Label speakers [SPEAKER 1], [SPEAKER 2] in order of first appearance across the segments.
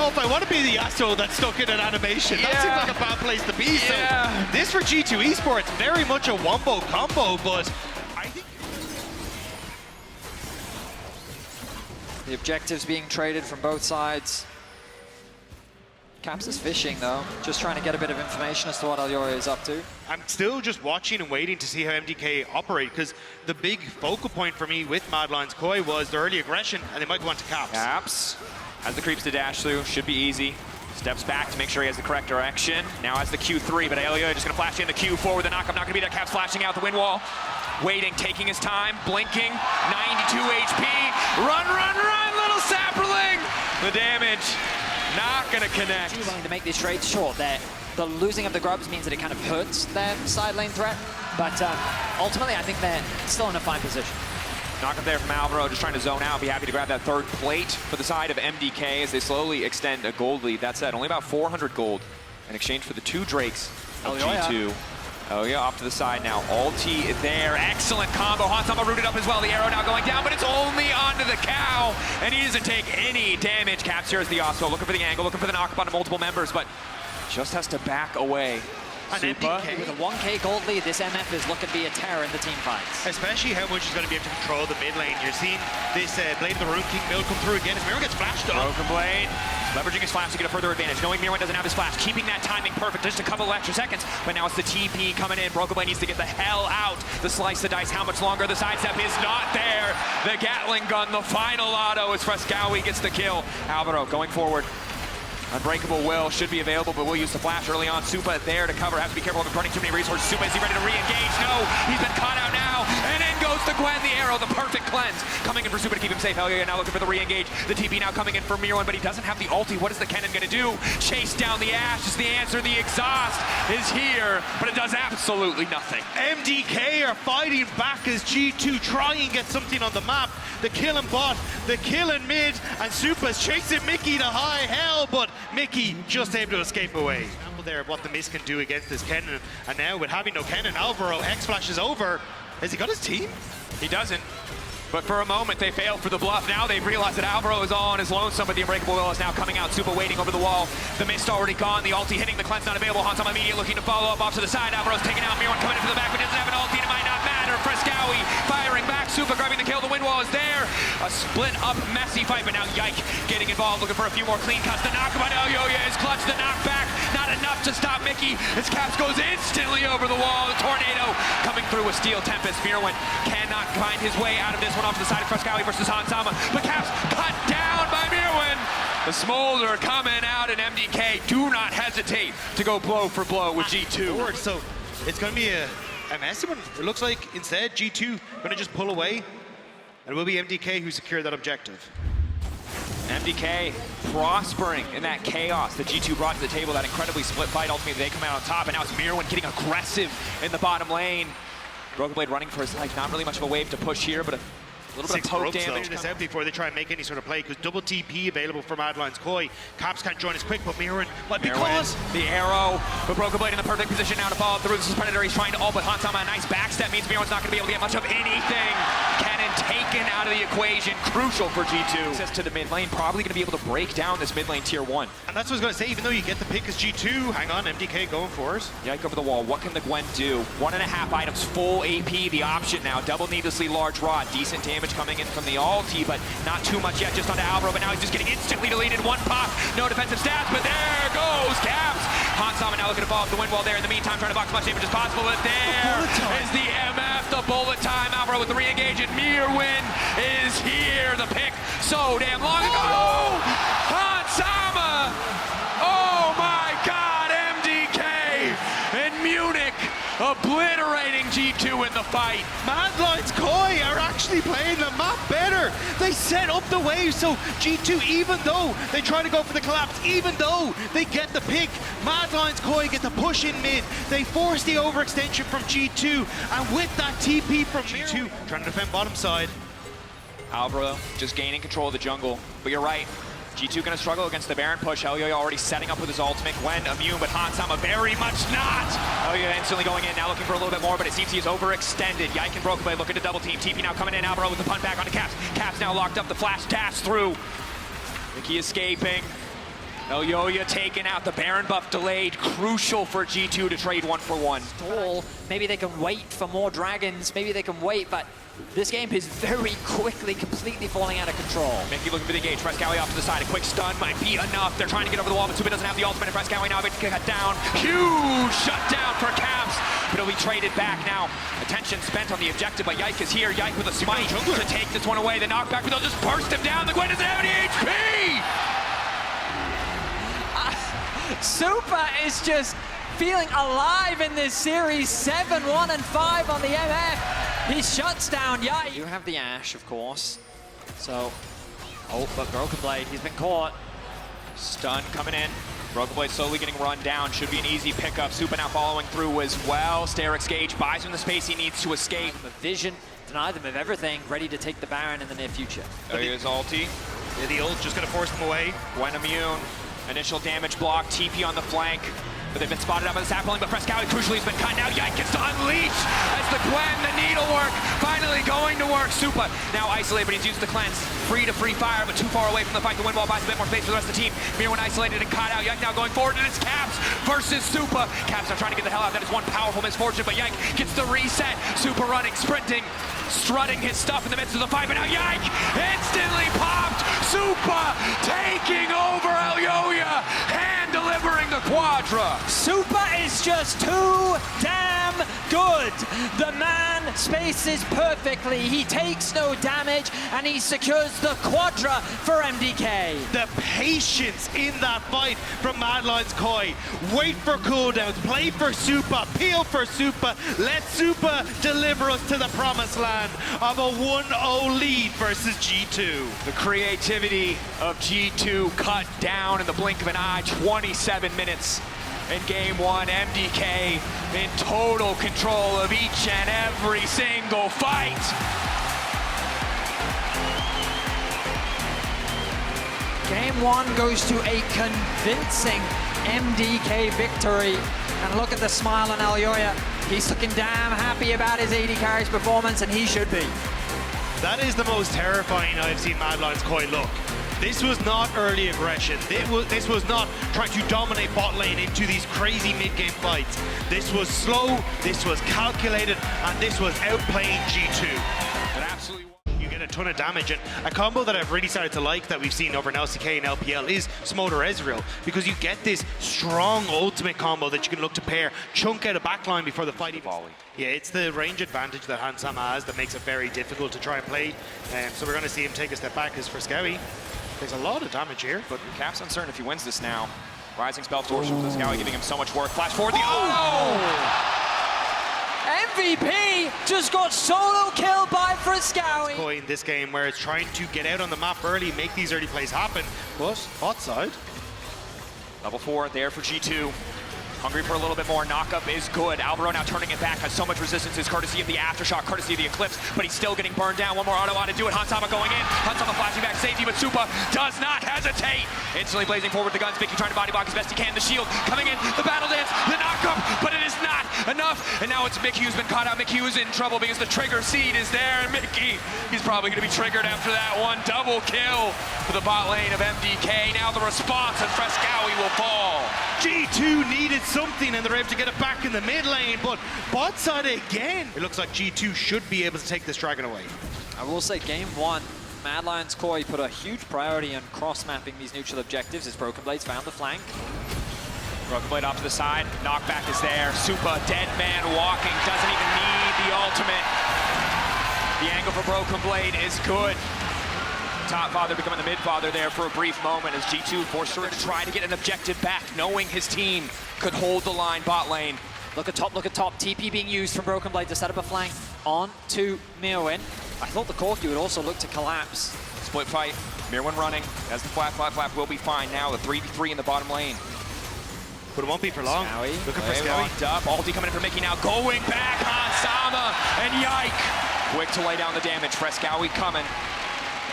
[SPEAKER 1] know if I want to be the Yasuo that's stuck in an animation. That seems like a bad place to be. So this for G2 Esports, very much a wombo combo, but I think
[SPEAKER 2] the objectives being traded from both sides. Caps is fishing though, just trying to get a bit of information as to what Alyoya is up to.
[SPEAKER 1] I'm still just watching and waiting to see how MDK operate, because the big focal point for me with Mad Lions Koi was the early aggression, and they might go on to Caps.
[SPEAKER 3] Caps has the creeps to dash through, should be easy. Steps back to make sure he has the correct direction. Now has the Q3, but Alyoya just gonna flash in the Q4 with the knock. I'm not gonna be there. Caps flashing out the wind wall. Waiting, taking his time, blinking, 92 HP. Run, run, run, little sapperling! The damage. Not gonna connect.
[SPEAKER 2] Too willing to make these trades short. The losing of the grubs means that it kind of hurts their side lane threat, but ultimately I think they're still in a fine position.
[SPEAKER 3] Knock up there from Alvaro, just trying to zone out. Be happy to grab that third plate for the side of MDK as they slowly extend a gold lead. That said, only about 400 gold in exchange for the 2 Drakes of G2. Oh yeah, off to the side now. Ulti there. Excellent combo. Hansama rooted up as well. The arrow now going down, but it's only onto the cow, and he doesn't take any damage. Caps here is the Osmo, looking for the angle, looking for the knock onto multiple members, but just has to back away.
[SPEAKER 1] MDK
[SPEAKER 2] with a 1k gold lead, this MF is looking to be a terror in the team fights.
[SPEAKER 1] Especially how much he's going to be able to control the mid lane. You're seeing this Blade of the Rune King build come through again as Mirror gets flashed up.
[SPEAKER 3] Broken Blade, leveraging his flash to get a further advantage. Knowing Mirror doesn't have his flash, keeping that timing perfect, just a couple extra seconds. But now it's the TP coming in. Broken Blade needs to get the hell out. The slice the dice, how much longer? The sidestep is not there. The Gatling gun, the final auto as Frescowi gets the kill. Alvaro going forward. Unbreakable Will should be available, but we'll use the flash early on. Supa there to cover. Has to be careful of burning too many resources. Supa, is he ready to re-engage? No, he's been caught out now. And in goes the Gwen, the arrow, the perfect cleanse. Coming in for Supa to keep him safe. Alyoya now looking for the re-engage. The TP now coming in for Mirwan, but he doesn't have the ulti. What is the cannon gonna do? Chase down the Ash is the answer. The exhaust is here, but it does absolutely nothing.
[SPEAKER 1] MDK are fighting back as G2 try and get something on the map. The kill in bot, the kill in mid, and Supa's chasing Mickey to high hell, but Mickey just able to escape away. Example there of what the Mist can do against this Kennen, and now with having no Kennen, Alvaro X-Flash is over. Has he got his team?
[SPEAKER 3] He doesn't. But for a moment, they failed for the bluff. Now they've realized that Alvaro is all on his lonesome, but the Unbreakable Will is now coming out. Supa waiting over the wall. The Mist already gone. The ulti hitting. The cleanse not available. Hansama immediate looking to follow up off to the side. Alvaro's taking out Mirwan, coming in from the back, but doesn't have an ulti. It might not matter. Frescowi firing back. Supa grabbing the kill. The wind wall is there. A split up, messy fight, but now Yike getting involved, looking for a few more clean cuts. The knock by Alyoya is clutch. The knockback, not enough to stop Mickey. His Caps goes instantly over the wall. The tornado coming through with Steel Tempest. Mirwan cannot find his way out of this one off to the side of Frescowi versus Hansama, but Caps cut down by Mirwan. The Smolder coming out, and MDK do not hesitate to go blow for blow with G2.
[SPEAKER 1] So it's going to be a messy one. It looks like instead G2 going to just pull away, and it will be MDK who secured that objective.
[SPEAKER 3] MDK prospering in that chaos that G2 brought to the table, that incredibly split fight. Ultimately, they come out on top, and now it's Mirwan getting aggressive in the bottom lane. Broken Blade running for his life. Not really much of a wave to push here, but a little bit of poke damage.
[SPEAKER 1] This out before they try and make any sort of play, because double TP available from Mad Lions Koi. Caps can't join as quick, but Mirwan, what, because
[SPEAKER 3] the arrow, but Broken Blade in the perfect position now to follow through. This is Predator. He's trying to ult, but Hansama a nice backstep means Mirwan's not going to be able to get much of anything. Cannon taken out of the equation, crucial for G2. Access to the mid lane, probably going to be able to break down this mid lane tier 1.
[SPEAKER 1] And that's what I was going to say, even though you get the pick as G2, hang on, MDK going for it.
[SPEAKER 3] Yike over the wall. What can the Gwen do? 1.5 items, full AP, the option now. Double needlessly large rod. Decent damage coming in from the ulti, but not too much yet, just onto Alvaro, but now he's just getting instantly deleted. One pop, no defensive stats, but there goes Caps. Hansama now looking to follow up the wind wall there. In the meantime, trying to box as much damage as possible, but there is the MF, the bullet time. Alvaro with the re-engage, and Mirwan is here. The pick so damn long ago. Hansama! Oh my God, MDK in Munich obliterating G2 in the fight.
[SPEAKER 1] Mad Lions Koi are actually playing the map better. They set up the wave, so G2, even though they try to go for the collapse, even though they get the pick, Mad Lions Koi get the push in mid. They force the overextension from G2, and with that TP from G2, trying to defend bottom side.
[SPEAKER 3] Alvaro just gaining control of the jungle, but you're right. G2 gonna struggle against the Baron push. Alyoya already setting up with his ultimate. Gwen immune, but Hansama very much not. Alyoya instantly going in, now looking for a little bit more, but it seems he is overextended. Yike and Broken Blade looking to double team. TP now coming in, Alvaro with the punt back onto Caps. Caps now locked up, the flash dash through. Mickey escaping. Elyoya taken out, the Baron buff delayed, crucial for G2 to trade 1-for-1.
[SPEAKER 2] Stall. Maybe they can wait for more dragons, maybe they can wait, but this game is very quickly, completely falling out of control.
[SPEAKER 3] Mickey looking for the engage, Frescowi off to the side, a quick stun might be enough. They're trying to get over the wall, but Suba doesn't have the ultimate, and Frescowi now able to cut down. Huge shutdown for Caps, but it'll be traded back now. Attention spent on the objective, but Yike is here. Yike with a smite to take this one away. The knockback, but they'll just burst him down. The Gwen doesn't have any HP!
[SPEAKER 2] Super is just feeling alive in this series. 7-1 and 5 on the MF. He shuts down Yike. You have the Ash, of course. So, oh, but Broken Blade, he's been caught.
[SPEAKER 3] Stun coming in. Broken Blade slowly getting run down. Should be an easy pickup. Supa now following through as well. Sterix Gage buys him the space he needs to escape.
[SPEAKER 2] The vision, deny them of everything, ready to take the Baron in the near future.
[SPEAKER 3] There he is, ulti.
[SPEAKER 1] Yeah, the ult just gonna force them away.
[SPEAKER 3] Gwen immune. Initial damage block, TP on the flank. But they've been spotted out by the sapling, but Frescowi crucially has been cut. Now Yike gets to unleash as the Gwen, the needlework, finally going to work. Supa now isolated, but he's used the cleanse. Free to free fire, but too far away from the fight. The wind wall buys a bit more space for the rest of the team. Mirwin isolated and caught out. Yike now going forward, and it's Caps versus Supa. Caps are trying to get the hell out. That is one powerful misfortune, but Yike gets the reset. Supa running, sprinting, strutting his stuff in the midst of the fight, but now Yike instantly popped. Supa taking over Elyoya, hand delivering the Quadra.
[SPEAKER 2] Supa is just too damn good. The man spaces perfectly. He takes no damage, and he secures the Quadra for MDK.
[SPEAKER 1] The patience in that fight from Mad Lions Koi. Wait for cooldowns, play for Supa, peel for Supa, let Supa deliver us to the promised land of a 1-0 lead versus G2.
[SPEAKER 3] The creativity of G2 cut down in the blink of an eye. 27 minutes in game one. MDK in total control of each and every single fight.
[SPEAKER 2] Game one goes to a convincing MDK victory. And look at the smile on Elyoya. He's looking damn happy about his AD carry's performance, and he should be.
[SPEAKER 1] That is the most terrifying I've seen Mad Lions Koi look. This was not early aggression. This was not trying to dominate bot lane into these crazy mid-game fights. This was slow, this was calculated, and this was outplaying G2.
[SPEAKER 3] It absolutely.
[SPEAKER 1] You get a ton of damage, and a combo that I've really started to like that we've seen over in LCK and LPL is Smolder Ezreal, because you get this strong ultimate combo that you can look to pair, chunk out a backline before the fight even. Yeah, it's the range advantage that Hansama has that makes it very difficult to try and play. So we're going to see him take a step back as Frescowi takes a lot of damage here.
[SPEAKER 3] But Cap's uncertain if he wins this now. Rising spell torsion for Frescowi giving him so much work. Flash forward,
[SPEAKER 2] MVP just got solo killed by Frescowi.
[SPEAKER 1] Koi in this game where it's trying to get out on the map early, make these early plays happen, but bot side.
[SPEAKER 3] Level 4 there for G2. Hungry for a little bit more. Knockup is good. Alvaro now turning it back. Has so much resistance. Is courtesy of the Aftershock, courtesy of the Eclipse, but he's still getting burned down. One more auto to do it. Hansama going in. Hansama flashing back safety, but Supa does not hesitate. Instantly blazing forward the guns. Mickey trying to body block as best he can. The shield coming in. The battle dance. The knockup, but it is not enough. And now it's Mickey who's been caught out. Mickey who's in trouble because the trigger seed is there. And Mickey, he's probably going to be triggered after that one. Double kill for the bot lane of MDK. Now the response, and Frescowi will fall.
[SPEAKER 1] G2 needed something, and they're able to get it back in the mid lane, but bot side again. It looks like G2 should be able to take this dragon away.
[SPEAKER 2] I will say game one, Mad Lions Koi put a huge priority on cross-mapping these neutral objectives as Broken Blades found the flank.
[SPEAKER 3] Broken Blade off to the side. Knockback is there. Supa, dead man walking. Doesn't even need the ultimate. The angle for Broken Blade is good. Top father becoming the mid father there for a brief moment as G2 forced her to try to get an objective back, knowing his team could hold the line bot lane.
[SPEAKER 2] Look at top, look at top. TP being used from Broken Blade to set up a flank onto Mirwin. I thought the Corki would also look to collapse.
[SPEAKER 3] Split fight. Mirwin running as the flap will be fine now. The 3v3 in the bottom lane.
[SPEAKER 1] But it won't be for long. Looking for Frescowi.
[SPEAKER 3] Up. Ulti coming in for Mickey now. Going back on Sama and Yike. Quick to lay down the damage. Frescowi coming.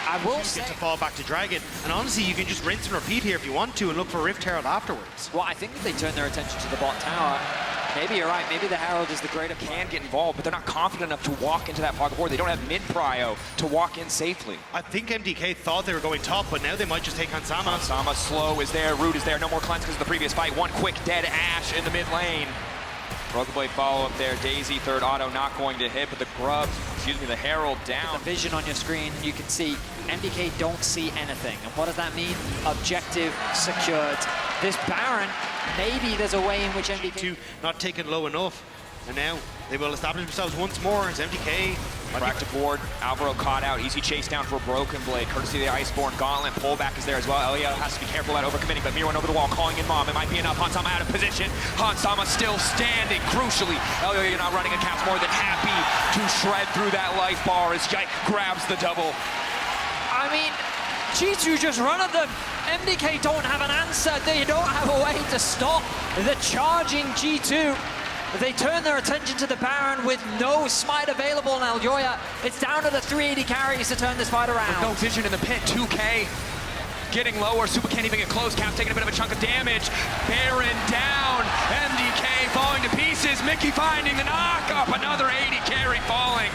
[SPEAKER 1] I will say to fall back to Dragon, and honestly, you can just rinse and repeat here if you want to, and look for Rift Herald afterwards.
[SPEAKER 2] Well, I think that they turn their attention to the bot tower. Maybe you're right. Maybe the Herald is the greater
[SPEAKER 3] Can get involved, but they're not confident enough to walk into that pocket board. They don't have mid-prio to walk in safely.
[SPEAKER 1] I think MDK thought they were going top, but now they might just take Hansama.
[SPEAKER 3] Hansama slow is there, Root is there, no more cleanse because of the previous fight. One quick dead Ashe in the mid lane. Broken Blade follow up there. Daisy, third auto not going to hit, but the the Herald down.
[SPEAKER 2] The vision on your screen, you can see MDK don't see anything. And what does that mean? Objective secured. This Baron, maybe there's a way in which MDK...
[SPEAKER 1] not taken low enough. And now they will establish themselves once more as MDK.
[SPEAKER 3] Cracked a board, Alvaro caught out, easy chase down for a Broken Blade, courtesy of the Iceborne Gauntlet, pullback is there as well. Elio has to be careful about overcommitting, but Mirwan over the wall, calling in Mom, it might be enough. Hansama out of position, Hansama still standing, crucially. Elio not running a cap's more than happy to shred through that life bar as Yike grabs the double.
[SPEAKER 2] I mean, G2 just run at them. MDK don't have an answer, they don't have a way to stop the charging G2. They turn their attention to the Baron with no smite available on Elyoya. It's down to the 380 carries to turn this fight around.
[SPEAKER 3] With no vision in the pit, 2K getting lower. Super can't even get close. Cap's taking a bit of a chunk of damage. Baron down. MDK falling to pieces. Mickey finding the knock up. Another 80 carry falling.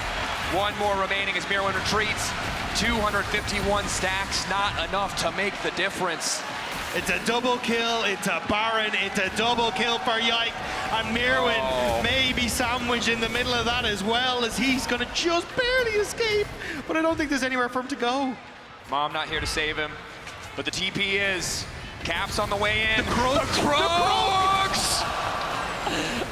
[SPEAKER 3] One more remaining as Mirwan retreats. 251 stacks, not enough to make the difference.
[SPEAKER 1] It's a double kill, it's a Baron, it's a double kill for Yike. And Mirwan may be sandwiched in the middle of that as well, as he's gonna just barely escape. But I don't think there's anywhere for him to go.
[SPEAKER 3] Mom not here to save him, but the TP is. Cap's on the way in.
[SPEAKER 1] The Krogs!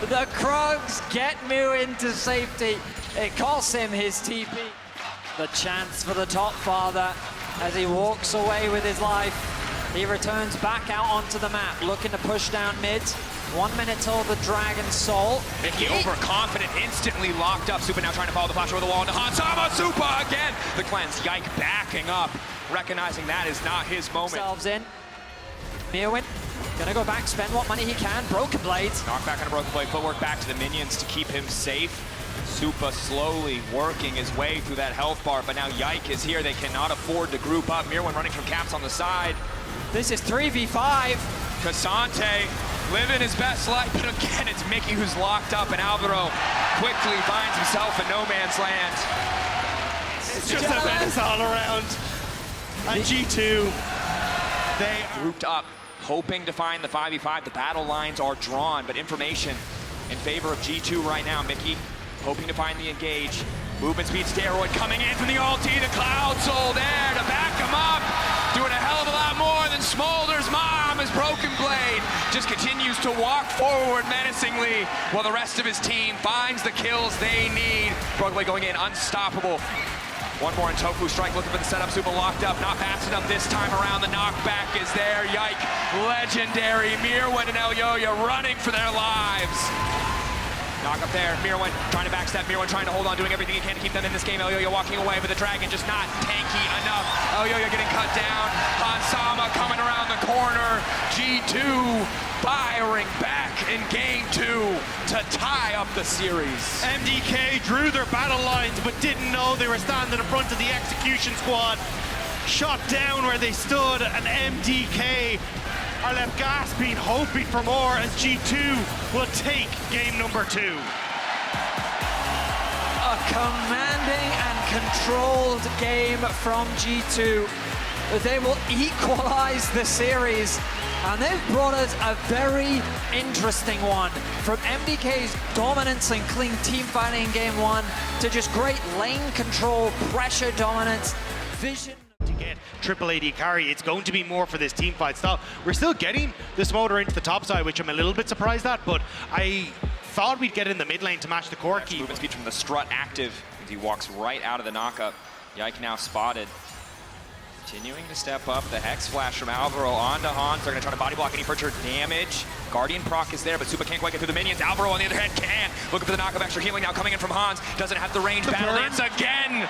[SPEAKER 2] The Krogs get Mirwan to safety. It costs him his TP. The chance for the top father as he walks away with his life. He returns back out onto the map, looking to push down mid. 1 minute till the Dragon Soul.
[SPEAKER 3] Mickey overconfident, instantly locked up. Supa now trying to follow the flash over the wall into Hansama. Supa again. The cleanse, Yike backing up, recognizing that is not his moment.
[SPEAKER 2] Themselves in. Mirwan gonna go back, spend what money he can. Broken Blades.
[SPEAKER 3] Knock back on a Broken Blade, footwork back to the minions to keep him safe. Supa slowly working his way through that health bar, but now Yike is here. They cannot afford to group up. Mirwan running from Caps on the side.
[SPEAKER 2] This is 3v5.
[SPEAKER 3] Casante living his best life, but again, it's Mickey who's locked up, and Alvaro quickly finds himself in no man's land.
[SPEAKER 1] It's just a mess all around. And G2, they
[SPEAKER 3] grouped up, hoping to find the 5v5. The battle lines are drawn, but information in favor of G2 right now. Mickey hoping to find the engage. Movement speed steroid coming in from the ulti. The Cloud Soul there to back him up. Doing a hell of a lot more than Smolder's mom. His Broken Blade just continues to walk forward menacingly while the rest of his team finds the kills they need. Broken Blade going in, unstoppable. One more in Tofu strike, looking for the setup. Supa locked up, not fast enough this time around. The knockback is there. Yike, legendary. Mirwan and Elyoya running for their lives. Knock up there, Mirwan trying to backstep, Mirwan trying to hold on, doing everything he can to keep them in this game. Elyoya walking away, but the Dragon just not tanky enough. Elyoya getting cut down. Hansama coming around the corner. G2 firing back in game 2 to tie up the series.
[SPEAKER 1] MDK drew their battle lines, but didn't know they were standing in front of the execution squad. Shot down where they stood, and MDK are left gasping, hoping for more as G2 will take game number 2.
[SPEAKER 2] A commanding and controlled game from G2. They will equalize the series, and they've brought us a very interesting one. From MDK's dominance and clean team fighting in game 1 to just great lane control, pressure dominance, vision.
[SPEAKER 1] To get triple AD carry, it's going to be more for this team fight style. We're still getting the Smolder into the top side, which I'm a little bit surprised at, but I thought we'd get in the mid lane to match the core key.
[SPEAKER 3] Movement speed from the strut active as he walks right out of the knockup. Yike now spotted. Continuing to step up, the Hex Flash from Alvaro onto Hans. They're gonna try to body block any further damage. Guardian proc is there, but Supa can't quite get through the minions. Alvaro on the other hand can. Looking for the knockup, extra healing now coming in from Hans. Doesn't have the range, battle dance again.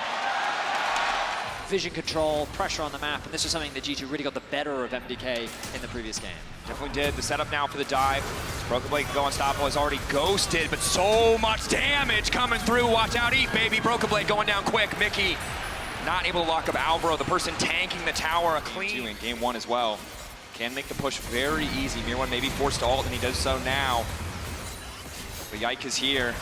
[SPEAKER 2] Vision control, pressure on the map, and this is something that G2 really got the better of MDK in the previous game.
[SPEAKER 3] Definitely did. The setup now for the dive. Broken Blade go unstoppable, is already ghosted, but so much damage coming through. Watch out, eat, baby. Broken Blade going down quick. Mickey not able to lock up Alvaro, the person tanking the tower. A clean in game 1 as well. Can make the push very easy. Mirwan may be forced to ult, and he does so now. But Yike is here.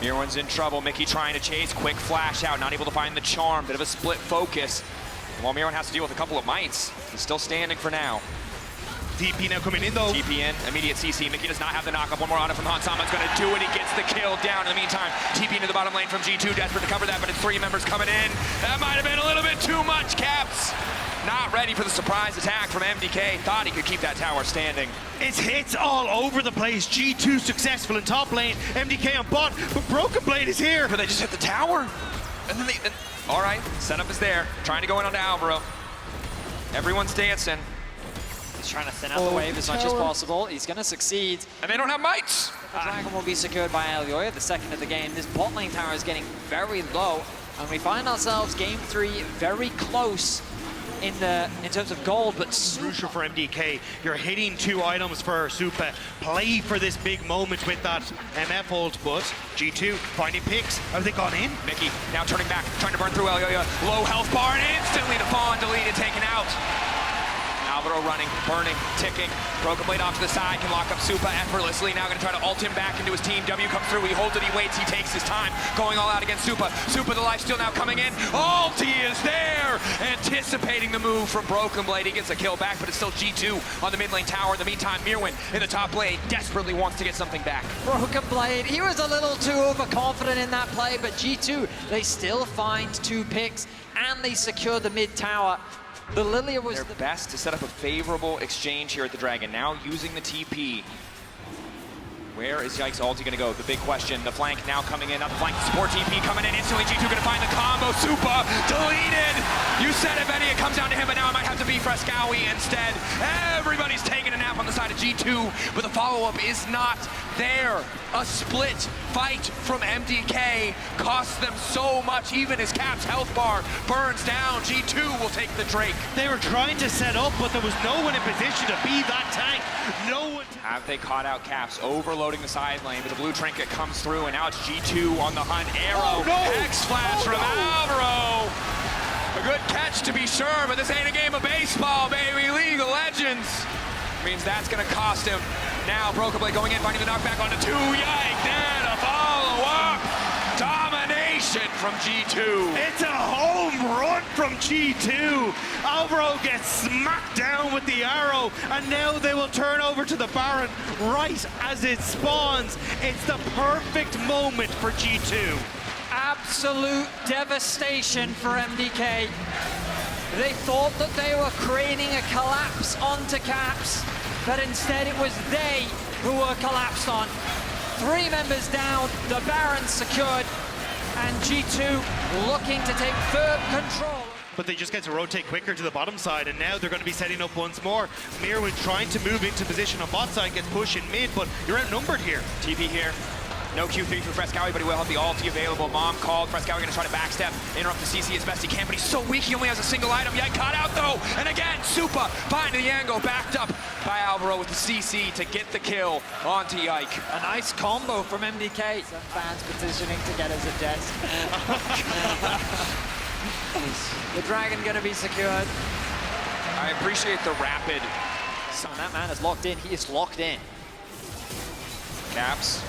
[SPEAKER 3] Mirwan's in trouble. Mickey trying to chase. Quick flash out. Not able to find the charm. Bit of a split focus. While Mirwan has to deal with a couple of mites, he's still standing for now.
[SPEAKER 1] TP now coming in though.
[SPEAKER 3] TP in, immediate CC. Mickey does not have the knockup. One more on it from Hansama. It's going to do it. He gets the kill down. In the meantime, TP into the bottom lane from G2. Desperate to cover that, but it's 3 members coming in. That might have been a little bit too much, Caps. Not ready for the surprise attack from MDK. Thought he could keep that tower standing.
[SPEAKER 1] It's hits all over the place. G2 successful in top lane. MDK on bot, but Broken Blade is here.
[SPEAKER 3] But they just hit the tower. And then all right, setup is there. Trying to go in onto Alvaro. Everyone's dancing.
[SPEAKER 2] He's trying to thin out the wave as much as possible. He's going to succeed.
[SPEAKER 3] And they don't have mites.
[SPEAKER 2] The Dragon will be secured by Elioya, the second of the game. This bot lane tower is getting very low, and we find ourselves game 3 very close in terms of gold, but
[SPEAKER 1] Crucial for MDK. You're hitting 2 items for Supa. Play for this big moment with that MF ult, but G2 finding picks. Have they gone in?
[SPEAKER 3] Mickey now turning back, trying to burn through Elioya. Low health bar, and instantly the Fawn deleted, taken out. Alvaro running, burning, ticking. Broken Blade off to the side, can lock up Supa effortlessly. Now going to try to ult him back into his team. W comes through, he holds it, he waits, he takes his time. Going all out against Supa. Supa, the lifesteal now coming in. Ulti is there! Anticipating the move from Broken Blade. He gets a kill back, but it's still G2 on the mid lane tower. In the meantime, Mirwan in the top lane desperately wants to get something back.
[SPEAKER 2] Broken Blade, he was a little too overconfident in that play, but G2, they still find 2 picks, and they secure the mid tower. The Lilia was
[SPEAKER 3] their best to set up a favorable exchange here at the Dragon. Now using the TP. Where is Yike's ulti going to go? The big question. The flank now coming in. Not the flank. Support TP coming in. Instantly G2 going to find the combo. Supa deleted. You said it, Benny. It comes down to him, but now it might have to be Frescowy instead. Everybody's taking a nap on the side of G2, but the follow-up is not there. A split fight from MDK costs them so much. Even as Cap's health bar burns down, G2 will take the Drake.
[SPEAKER 1] They were trying to set up, but there was no one in position to be that tank. No one.
[SPEAKER 3] Have they caught out Caps? Overloading the side lane, but the blue trinket comes through, and now it's G2 on the hunt. Arrow, Hex Flash from Alvaro. A good catch to be sure, but this ain't a game of baseball, baby. League of Legends. Means that's gonna cost him. Now Broken Blade going in, finding the knockback onto 2. Yike, then a follow-up. Domination from G2.
[SPEAKER 1] It's a home run from G2. Alvaro gets smacked down with the arrow, and now they will turn over to the Baron right as it spawns. It's the perfect moment for G2.
[SPEAKER 2] Absolute devastation for MDK. They thought that they were creating a collapse onto Caps, but instead it was they who were collapsed on. 3 members down, the Baron secured, and G2 looking to take firm control.
[SPEAKER 1] But they just get to rotate quicker to the bottom side, and now they're going to be setting up once more. Mirwan trying to move into position on bot side, gets pushed in mid, but you're outnumbered here.
[SPEAKER 3] TP here. No Q3 for Frescowy, but he will have the ulti available. Mom called. Frescowy going to try to backstep, interrupt the CC as best he can, but he's so weak he only has a single item. Yike caught out though, and again, Supa finding the angle, backed up by Alvaro with the CC to get the kill onto Yike.
[SPEAKER 2] A nice combo from MDK. Some fans petitioning to get us a desk. The Dragon going to be secured.
[SPEAKER 3] I appreciate the rapid.
[SPEAKER 2] So that man is locked in. He is locked in.
[SPEAKER 3] Caps.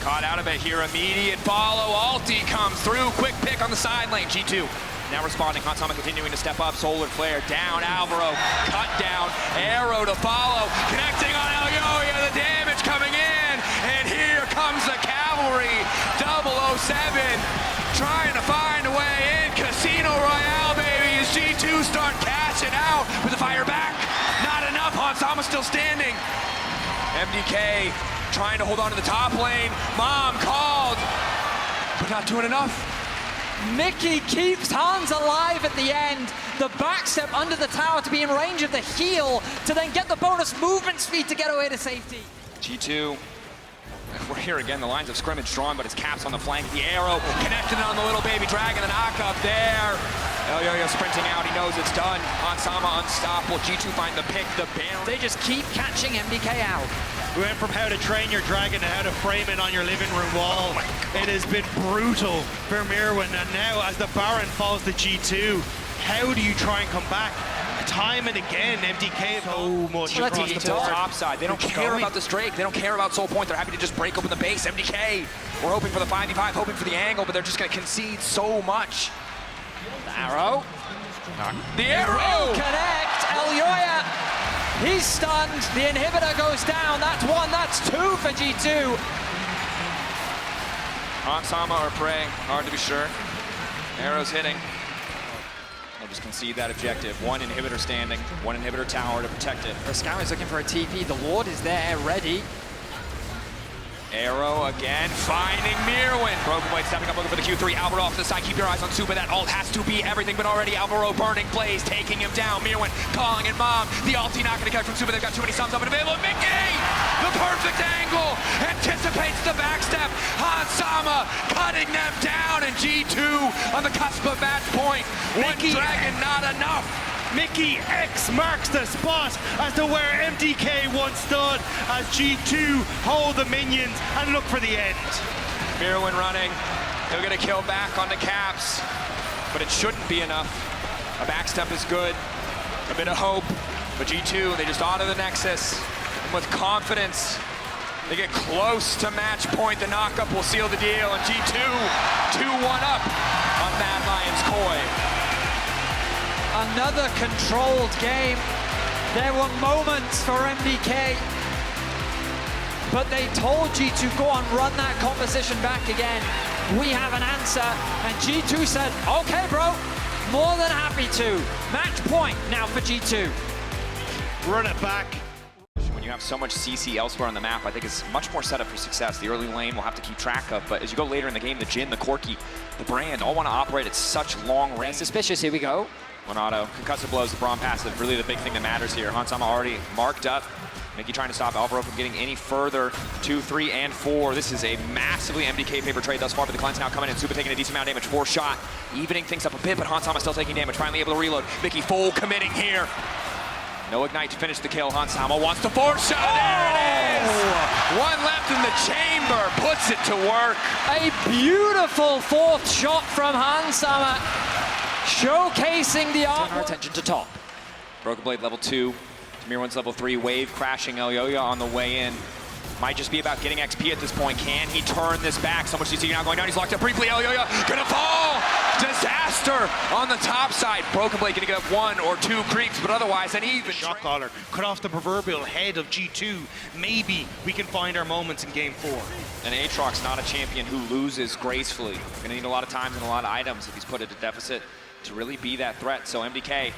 [SPEAKER 3] Caught out of it here, immediate follow, ulti comes through, quick pick on the side lane, G2 now responding, Hansama continuing to step up, solar flare down, Alvaro, cut down, arrow to follow, connecting on Elioya, the damage coming in, and here comes the cavalry, 007, trying to find a way in, Casino Royale, baby, as G2 start cashing out with the fire back, not enough, Hansama still standing, MDK trying to hold on to the top lane. Mom called, but not doing enough.
[SPEAKER 2] Mickey keeps Hans alive at the end. The backstep under the tower to be in range of the heal to then get the bonus movement speed to get away to safety.
[SPEAKER 3] G2, we're here again. The lines of scrimmage drawn, but it's Caps on the flank. The arrow connected on the little baby dragon. The knock up there. Elioya sprinting out. He knows it's done. Hansama unstoppable. G2 find the pick, the baron.
[SPEAKER 2] They just keep catching MDK out.
[SPEAKER 1] We went from how to train your dragon to how to frame it on your living room wall. It has been brutal for Mirwan, and now as the Baron falls to G2, how do you try and come back? time and again, MDK so much
[SPEAKER 2] Let's
[SPEAKER 1] across
[SPEAKER 2] eat
[SPEAKER 1] the
[SPEAKER 2] it
[SPEAKER 1] board.
[SPEAKER 3] Top side. They don't care about this Drake. They don't care about Soul Point. They're happy to just break open the base. MDK, we're hoping for the 5v5, hoping for the angle, but they're just going to concede so much.
[SPEAKER 2] The arrow.
[SPEAKER 3] The arrow!
[SPEAKER 2] Connect. Elyoya. He's stunned. The inhibitor goes down. That's one. That's two for G2.
[SPEAKER 3] Hansama or Prey, hard to be sure. Arrow's hitting. They'll just concede that objective. One inhibitor standing, one inhibitor tower to protect it.
[SPEAKER 2] Scout is looking for a TP. The Lord is there, ready.
[SPEAKER 3] Arrow again, finding Mirwin. Broken Blade stepping up, looking for the Q3. Alvaro off to the side, keep your eyes on Super. That ult has to be everything, but already Alvaro burning Blaze, taking him down. Mirwin calling in Mom. The ulti not gonna get from Super. They've got too many sums up and available. Mickey! The perfect angle! Anticipates the backstep. Hansama cutting them down, and G2 on the cusp of match point. One dragon, not enough.
[SPEAKER 1] Mickey X marks the spot as to where MDK once stood as G2 hold the minions and look for the end.
[SPEAKER 3] Mirwin running. He'll get a kill back on the Caps, but it shouldn't be enough. A backstep is good, a bit of hope, but G2, they just auto the Nexus. And with confidence, they get close to match point. The knockup will seal the deal, and G2 2-1 up on Mad Lions Koi.
[SPEAKER 2] Another controlled game. There were moments for MDK, but they told G2, go on, run that composition back again. We have an answer, and G2 said, okay, bro, more than happy to. Match point now for G2.
[SPEAKER 1] Run it back.
[SPEAKER 3] When you have so much CC elsewhere on the map, I think it's much more set up for success. The early lane we'll have to keep track of, but as you go later in the game, the Jhin, the Corki, the Brand all want to operate at such long range.
[SPEAKER 2] Suspicious, here we go.
[SPEAKER 3] One auto, concussive blows, the Braum passive, really the big thing that matters here. Hansama already marked up. Mickey trying to stop Alvaro from getting any further. 2, 3, and 4. This is a massively MDK paper trade thus far, but the Cleanse now coming in. Super taking a decent amount of damage. 4 shot, evening things up a bit, but Hansama still taking damage. Finally able to reload. Mickey full committing here. No Ignite to finish the kill. Hansama wants the 4 shot. There it is! One left in the chamber, puts it to work.
[SPEAKER 2] A beautiful fourth shot from Hansama, showcasing the art. Turn our attention to top.
[SPEAKER 3] Broken Blade level 2. Mirwin's level 3. Wave crashing Elyoya on the way in. Might just be about getting XP at this point. Can he turn this back? So much CC now going down. He's locked up briefly. Elyoya gonna fall! Disaster on the top side. Broken Blade gonna get up 1 or 2 creeps, but otherwise an even
[SPEAKER 1] Shot caller cut off the proverbial head of G2. Maybe we can find our moments in game 4.
[SPEAKER 3] And Aatrox not a champion who loses gracefully. Gonna need a lot of times and a lot of items if he's put at a deficit to really be that threat. So MDK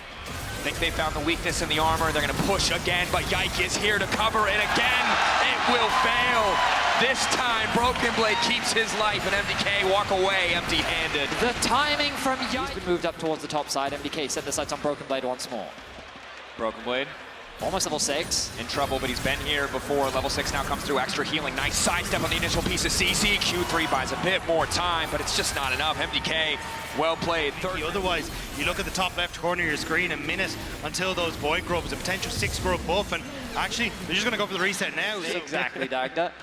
[SPEAKER 3] think they found the weakness in the armor. They're gonna push again, but Yike is here to cover it again. It will fail. This time, Broken Blade keeps his life, and MDK walk away empty-handed.
[SPEAKER 2] The timing from Yike. He's been moved up towards the top side. MDK set the sights on Broken Blade once more.
[SPEAKER 3] Broken Blade
[SPEAKER 2] Almost level 6.
[SPEAKER 3] in trouble, but he's been here before. Level 6 now comes through, extra healing. Nice sidestep on the initial piece of CC. Q3 buys a bit more time, but it's just not enough. MDK, well played.
[SPEAKER 1] Otherwise, you look at the top left corner of your screen, a minute until those void grubs, a potential 6 grub buff, and actually, they're just gonna go for the reset now. So.
[SPEAKER 2] Exactly, Dagda.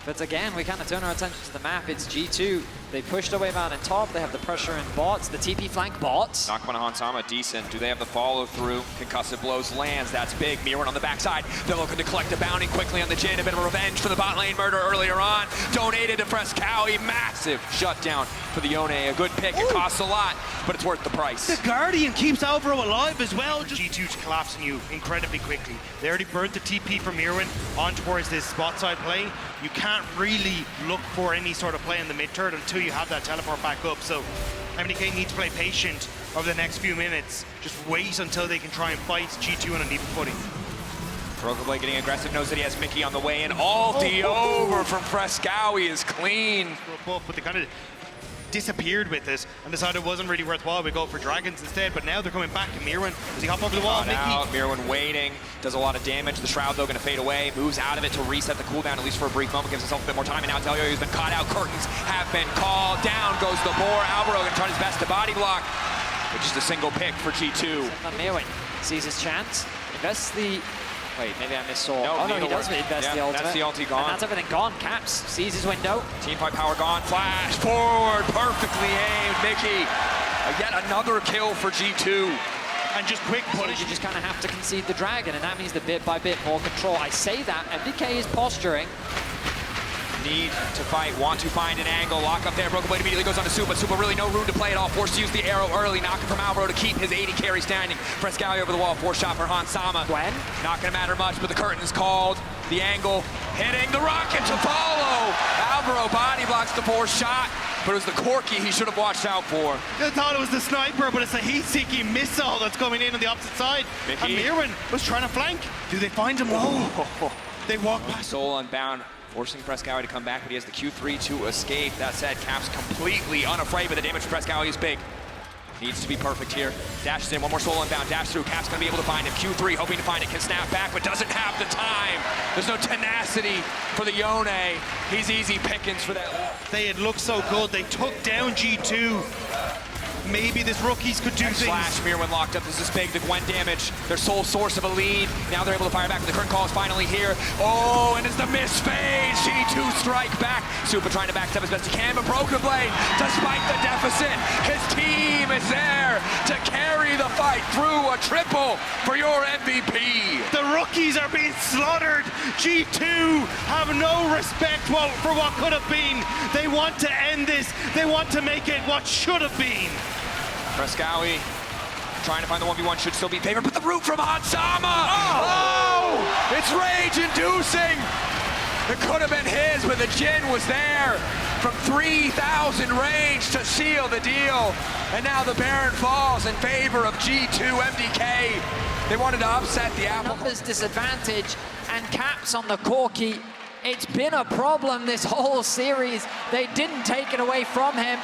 [SPEAKER 2] But again, we kind of turn our attention to the map. It's G2. They pushed their way down in top. They have the pressure in bots, the TP flank bots.
[SPEAKER 3] Knock one on Hansama, decent. Do they have the follow through? Concussive blows lands, that's big. Mirwin on the backside. They're looking to collect the bounty quickly on the Jhin. A bit of revenge for the bot lane murder earlier on. Donated to Frescowie, massive shutdown for the Yone. A good pick, it costs a lot, but it's worth the price.
[SPEAKER 1] The Guardian keeps Alvaro alive as well. G2 collapsing you incredibly quickly. They already burnt the TP from Mirwin on towards this spot side play. You can't really look for any sort of play in the mid-turn until you have that teleport back up. So MDK needs to play patient over the next few minutes. Just wait until they can try and fight G2 on an even footing.
[SPEAKER 3] Broken Blade getting aggressive, knows that he has Mickey on the way in. Ulti over from Frescowie is clean.
[SPEAKER 1] But they kind of disappeared with this and decided it wasn't really worthwhile. We go for dragons instead, but now they're coming back. And Mirwin, does he hop over the wall?
[SPEAKER 3] Mirwin waiting, does a lot of damage. The Shroud, though, going to fade away. Moves out of it to reset the cooldown, at least for a brief moment. Gives himself a bit more time. And now Elyoya has been caught out. Curtains have been called. Down goes the boar. Alvaro going to try his best to body block. But just a single pick for G2.
[SPEAKER 2] Mirwin sees his chance. Invests the... Wait, maybe I missaw.
[SPEAKER 3] No,
[SPEAKER 2] he does invest the ultimate.
[SPEAKER 3] That's the ulti gone.
[SPEAKER 2] And that's everything gone. Caps sees his window.
[SPEAKER 3] Team fight power gone. Flash forward. Perfectly aimed. Mickey. Yet another kill for G2.
[SPEAKER 1] and just quick punish.
[SPEAKER 2] You just kind of have to concede the dragon, and that means the bit by bit more control. I say that, MDK is posturing.
[SPEAKER 3] Need to fight, want to find an angle, lock up there, Broken Blade immediately goes on to Supa. Supa really no room to play at all, forced to use the arrow early, knocking from Alvaro to keep his 80 carry standing. Frescowi over the wall, 4-shot for Hansama.
[SPEAKER 2] Gwen?
[SPEAKER 3] Not gonna matter much, but the curtain's called. The angle, hitting the rocket to follow. Alvaro body blocks the 4-shot, but it was the Corki he should have watched out for.
[SPEAKER 1] I thought it was the sniper, but it's a heat-seeking missile that's coming in on the opposite side.
[SPEAKER 3] Mickey.
[SPEAKER 1] And Mirwin was trying to flank. Do they find him low? They walk past.
[SPEAKER 3] Soul unbound, forcing Frescowi to come back, but he has the Q3 to escape. That said, Caps completely unafraid, but the damage for Frescowi is big. Needs to be perfect here. Dashes in, one more Soul unbound, dash through. Caps gonna be able to find him. Q3 hoping to find it, can snap back, but doesn't have the time. There's no tenacity for the Yone. He's easy pickings for that.
[SPEAKER 1] They had looked so good. They took down G2. Maybe this rookies could do things.
[SPEAKER 3] Flash, Mirwin locked up. This is big. The Gwen damage, their sole source of a lead. Now they're able to fire back. The current call is finally here. Oh, and it's the miss phase. G2 strike back. Supa trying to backstep as best he can, but Broken Blade, despite the deficit, his team is there to carry the fight through a triple for your MVP.
[SPEAKER 1] The rookies are being slaughtered. G2 have no respect for what could have been. They want to end this. They want to make it what should have been.
[SPEAKER 3] Frescowi trying to find the 1v1, should still be favored, but the root from Hansama! Oh! It's rage-inducing! It could have been his, but the Jin was there from 3,000 range to seal the deal. And now the Baron falls in favor of G2 MDK. They wanted to upset the apple.
[SPEAKER 2] Numbers disadvantage, and Caps on the Corki. It's been a problem this whole series. They didn't take it away from him.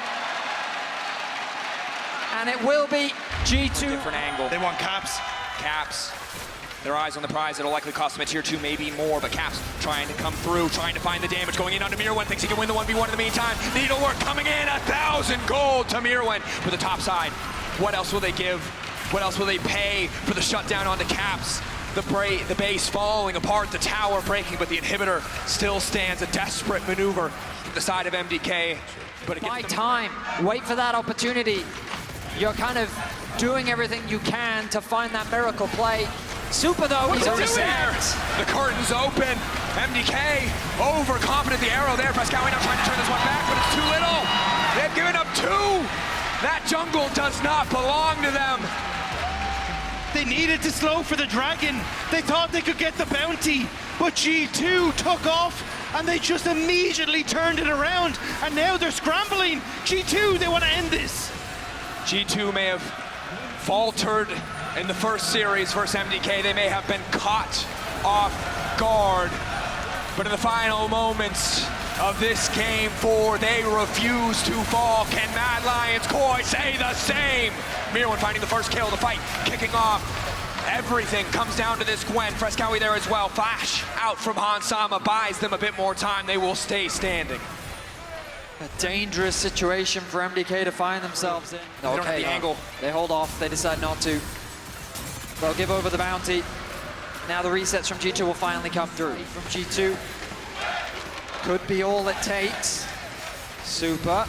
[SPEAKER 2] And it will be G2.
[SPEAKER 3] Different angle.
[SPEAKER 1] They want Caps.
[SPEAKER 3] Caps. Their eyes on the prize. It'll likely cost them a tier 2, maybe more, but Caps trying to come through, trying to find the damage, going in onto Mirwin, thinks he can win the 1v1 in the meantime. Needlework coming in, 1,000 gold to Mirwin for the top side. What else will they give? What else will they pay for the shutdown onto Caps? The base falling apart, the tower breaking, but the inhibitor still stands. A desperate maneuver from the side of MDK. But
[SPEAKER 2] Buy time, wait for that opportunity. You're kind of doing everything you can to find that miracle play. Supa though, he's already there.
[SPEAKER 3] The curtain's open. MDK overconfident. The arrow there. Frescowi now trying to turn this one back, but it's too little. They've given up 2. That jungle does not belong to them.
[SPEAKER 1] They needed to slow for the dragon. They thought they could get the bounty, but G2 took off and they just immediately turned it around, and now they're scrambling. G2, they want to end this.
[SPEAKER 3] G2 may have faltered in the first series versus MDK. They may have been caught off guard, but in the final moments of this game 4, they refuse to fall. Can Mad Lions Koi say the same? Mirwin finding the first kill, the fight kicking off. Everything comes down to this Gwen. Frescowi there as well. Flash out from Hansama buys them a bit more time. They will stay standing.
[SPEAKER 2] A dangerous situation for MDK to find themselves in.
[SPEAKER 3] They don't have the angle.
[SPEAKER 2] They hold off, they decide not to. They'll give over the bounty. Now the resets from G2 will finally come through. From G2, could be all it takes. Supa.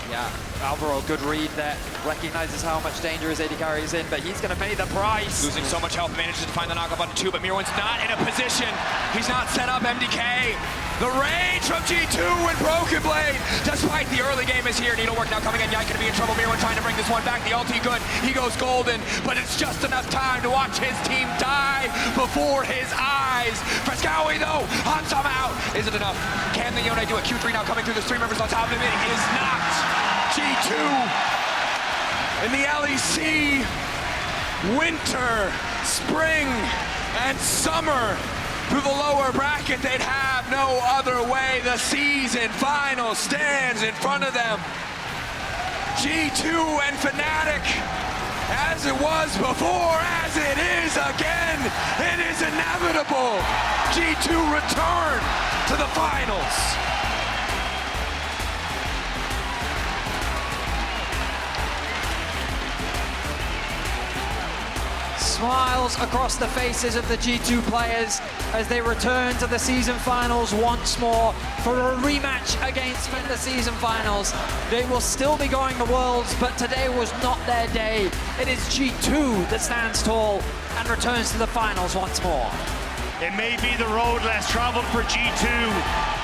[SPEAKER 2] Yeah, Alvaro, good read there. Recognizes how much danger his AD carry is in, but he's going to pay the price.
[SPEAKER 3] Losing so much health, manages to find the knock-up on 2, but Mirwin's not in a position. He's not set up, MDK. The rage from G2 and Broken Blade. Despite the early game is here. Needlework now coming in. Yike gonna be in trouble. Mirwin trying to bring this one back. The ulti good. He goes golden, but it's just enough time to watch his team die before his eyes. Frescowi though, Hansama out. Is it enough? Can the Yone do it? Q3 now coming through. There's 3 members on top of him. It is not. G2 in the LEC winter, spring, and summer. Through the lower bracket, they'd have no other way. The season final stands in front of them. G2 and Fnatic, as it was before, as it is again, it is inevitable. G2 return to the finals.
[SPEAKER 2] Smiles across the faces of the G2 players as they return to the season finals once more for a rematch against the season finals. They will still be going to Worlds, but today was not their day. it is G2 that stands tall and returns to the finals once more.
[SPEAKER 1] It may be the road less traveled for G2,